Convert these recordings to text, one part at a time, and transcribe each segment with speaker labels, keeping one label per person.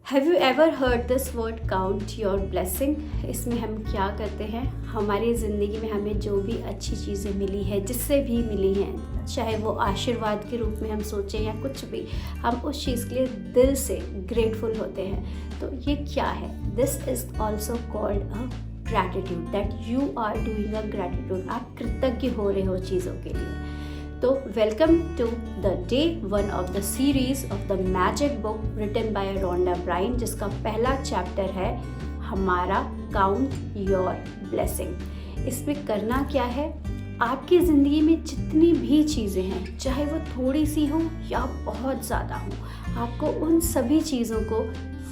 Speaker 1: Have you ever heard this word count your blessing. इसमें हम क्या करते हैं, हमारी ज़िंदगी में हमें जो भी अच्छी चीज़ें मिली है, जिससे भी मिली हैं, चाहे वो आशीर्वाद के रूप में हम सोचें या कुछ भी, हम उस चीज़ के लिए दिल से ग्रेटफुल होते हैं। तो ये क्या है? This is also called a gratitude, that you are doing a gratitude. आप कृतज्ञ हो रहे हो चीज़ों के लिए। तो welcome to the day 1 of the series of the magic book written by Rhonda Byrne, जिसका पहला चैप्टर है हमारा काउंट योर ब्लेसिंग। इसमें करना क्या है, आपकी ज़िंदगी में जितनी भी चीज़ें हैं, चाहे वो थोड़ी सी हो या बहुत ज़्यादा हो, आपको उन सभी चीज़ों को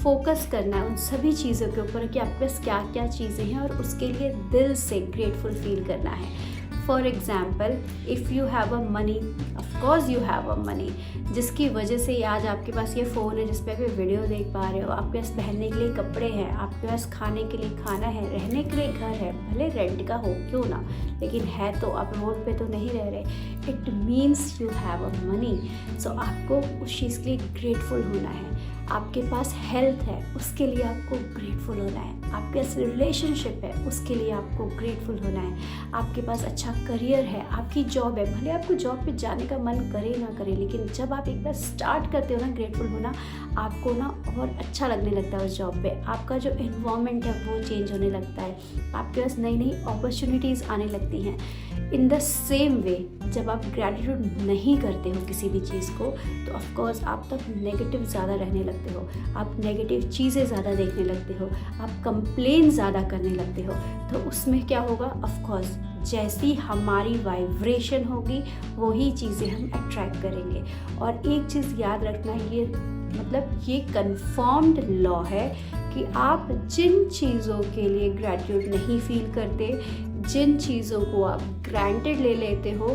Speaker 1: फोकस करना है, उन सभी चीज़ों के ऊपर कि आपके पास क्या क्या चीज़ें हैं, और उसके लिए दिल से ग्रेटफुल फील करना है। For example, if you have a money, of course you have a money, जिसकी वजह से आज आपके पास ये फ़ोन है जिस पर आप वीडियो देख पा रहे हो, आपके पास पहनने के लिए कपड़े हैं, आपके पास खाने के लिए खाना है, रहने के लिए घर है, भले रेंट का हो क्यों ना, लेकिन है तो, आप रोड पे तो नहीं रह रहे। It means you have a money. So आपको उस चीज़ के लिए ग्रेटफुल होना है। आपके पास हेल्थ है, उसके लिए आपको ग्रेटफुल होना है। आपके पास रिलेशनशिप है, उसके लिए आपको ग्रेटफुल होना है। आपके पास अच्छा करियर है, आपकी जॉब है, भले आपको जॉब पे जाने का मन करे ना करे, लेकिन जब आप एक बार स्टार्ट करते हो ना ग्रेटफुल होना, आपको ना और अच्छा लगने लगता है उस जॉब पे। आपका जो एनवायरनमेंट है वो चेंज होने लगता है, आपके पास नई नई अपॉर्चुनिटीज़ आने लगती हैं। इन द सेम वे, जब आप ग्रैटिट्यूड नहीं करते हो किसी भी चीज़ को, तो ऑफकोर्स आप तब नेगेटिव ज़्यादा रहने लगते हो, आप नेगेटिव चीज़ें ज़्यादा देखने लगते हो, आप कंप्लेन ज़्यादा करने लगते हो। तो उसमें क्या होगा, ऑफकोर्स जैसी हमारी वाइब्रेशन होगी वही चीज़ें हम अट्रैक्ट करेंगे। और एक चीज़ याद रखना, ये मतलब ये कन्फर्म्ड लॉ है कि आप जिन चीज़ों के लिए ग्रैटिट्यूड नहीं फील करते, जिन चीज़ों को आप ग्रांटेड ले लेते हो,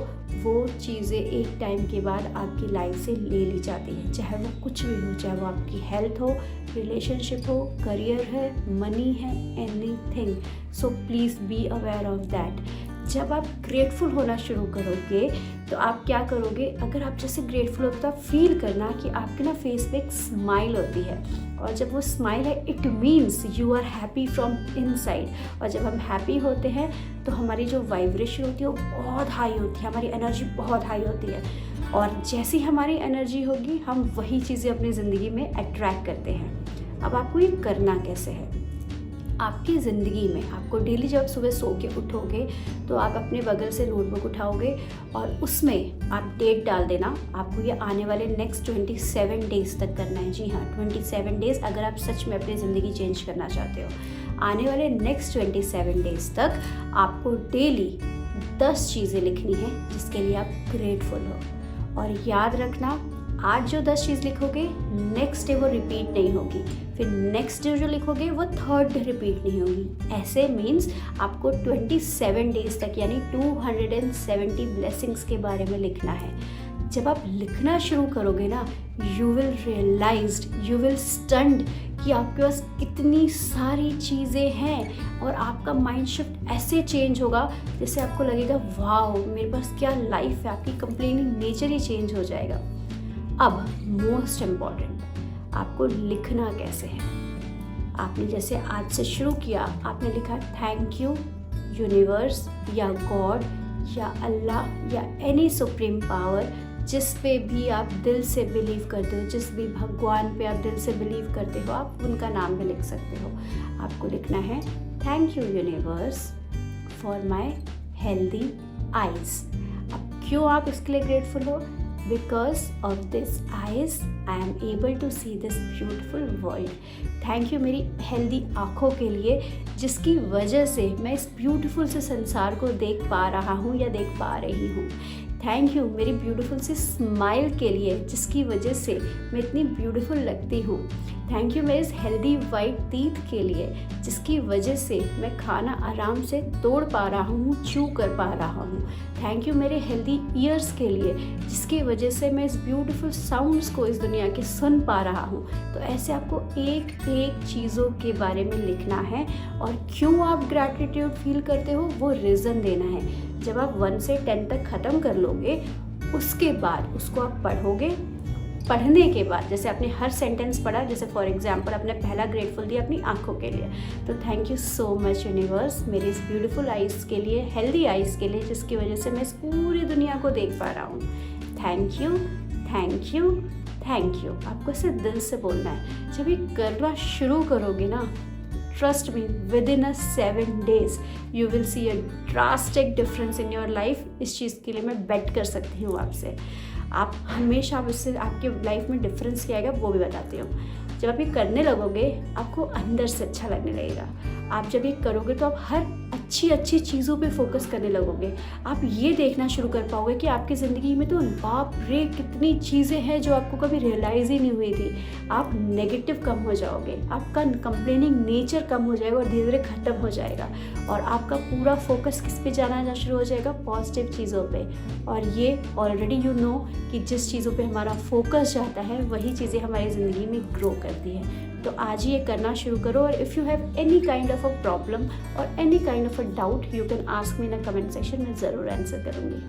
Speaker 1: वो चीज़ें एक टाइम के बाद आपकी लाइफ से ले ली जाती हैं। चाहे वो कुछ भी हो, चाहे वो आपकी हेल्थ हो, रिलेशनशिप हो, करियर है, मनी है, anything. So please be aware of that. जब आप ग्रेटफुल होना शुरू करोगे तो आप क्या करोगे, अगर आप जैसे ग्रेटफुल होते तो आप फील करना कि आपके ना फेस पे एक स्माइल होती है, और जब वो स्माइल है it means you are happy from inside. और जब हम हैप्पी होते हैं तो हमारी जो वाइब्रेशन होती है वो बहुत हाई होती है, हमारी एनर्जी बहुत हाई होती है, और जैसी हमारी एनर्जी होगी हम वही चीज़ें अपनी ज़िंदगी में अट्रैक्ट करते हैं। अब आपको ये करना कैसे है, आपकी ज़िंदगी में आपको डेली जब सुबह सो के उठोगे तो आप अपने बगल से नोटबुक उठाओगे और उसमें आप डेट डाल देना। आपको ये आने वाले नेक्स्ट 27 डेज़ तक करना है। जी हाँ, 27 डेज़, अगर आप सच में अपनी ज़िंदगी चेंज करना चाहते हो। आने वाले नेक्स्ट 27 डेज़ तक आपको डेली 10 चीज़ें लिखनी है जिसके लिए आप ग्रेटफुल हो। और याद रखना, आज जो 10 चीज़ लिखोगे नेक्स्ट डे वो रिपीट नहीं होगी, फिर नेक्स्ट डे जो लिखोगे वो थर्ड डे रिपीट नहीं होगी। ऐसे मीन्स आपको 27 डेज़ तक, यानी 270 ब्लेसिंग्स के बारे में लिखना है। जब आप लिखना शुरू करोगे ना, you will realized, you will stunned कि आपके पास कितनी सारी चीज़ें हैं, और आपका माइंड शिफ्ट ऐसे चेंज होगा जैसे आपको लगेगा वाओ मेरे पास क्या लाइफ है। आपकी कंप्लेनिंग नेचर ही चेंज हो जाएगा। अब मोस्ट इम्पॉर्टेंट, आपको लिखना कैसे है। आपने जैसे आज से शुरू किया, आपने लिखा थैंक यू यूनिवर्स या गॉड या अल्लाह या एनी सुप्रीम पावर, जिस पे भी आप दिल से बिलीव करते हो, जिस भी भगवान पे आप दिल से बिलीव करते हो, आप उनका नाम भी लिख सकते हो। आपको लिखना है thank you universe for my healthy eyes. अब क्यों आप इसके लिए ग्रेटफुल हो? Because of this eyes, I am able to see this beautiful world. Thank you मेरी हेल्दी आँखों के लिए, जिसकी वजह से मैं इस ब्यूटीफुल से संसार को देख पा रहा हूँ या देख पा रही हूँ। थैंक यू मेरी ब्यूटीफुल सी स्माइल के लिए, जिसकी वजह से मैं इतनी ब्यूटीफुल लगती हूँ। थैंक यू मेरे इस हेल्दी वाइट टीथ के लिए, जिसकी वजह से मैं खाना आराम से तोड़ पा रहा हूँ, च्यू कर पा रहा हूँ। थैंक यू मेरे हेल्दी ईयर्स के लिए, जिसकी वजह से मैं इस ब्यूटीफुल साउंड्स को इस दुनिया के सुन पा रहा हूँ। तो ऐसे आपको एक एक चीज़ों के बारे में लिखना है, और क्यों आप ग्रैटिट्यूड फील करते हो वो रीज़न देना है। जब आप 1 से 10 तक ख़त्म कर लोगे, उसके बाद उसको आप पढ़ोगे, पढ़ने के बाद, जैसे आपने हर सेंटेंस पढ़ा, जैसे फॉर एग्जांपल आपने पहला ग्रेटफुल दिया अपनी आंखों के लिए, तो thank you so much universe मेरी इस ब्यूटीफुल आइज़ के लिए, हेल्दी आइज़ के लिए, जिसकी वजह से मैं इस पूरी दुनिया को देख पा रहा हूँ। Thank you, thank you, thank you. आपको इसे दिल से बोलना है। जब ये करना शुरू करोगे ना, trust me, with in 7 days you will see a drastic difference in your life. इस चीज़ के लिए मैं बेट कर सकती हूँ आपसे। आप हमेशा, आप उससे आपके लाइफ में डिफरेंस क्या आएगा वो भी बताती हूँ। जब आप ये करने लगोगे आपको अंदर से अच्छा लगने लगेगा। आप जब ये करोगे तो आप हर अच्छी चीज़ों पे फोकस करने लगोगे। आप ये देखना शुरू कर पाओगे कि आपकी ज़िंदगी में तो बाप रे कितनी चीज़ें हैं जो आपको कभी रियलाइज़ ही नहीं हुई थी। आप नेगेटिव कम हो जाओगे, आपका कंप्लेनिंग नेचर कम हो जाएगा और धीरे धीरे ख़त्म हो जाएगा, और आपका पूरा फोकस किस पे जाना शुरू हो जाएगा, पॉजिटिव चीज़ों पे। और ये ऑलरेडी यू नो कि जिस चीज़ों पे हमारा फोकस जाता है वही चीज़ें हमारी ज़िंदगी में ग्रो करती है। तो आज ही ये करना शुरू करो। और if you have any kind of a problem और any kind of a doubt, you can ask me in a comment section, मैं ज़रूर आंसर करूँगी।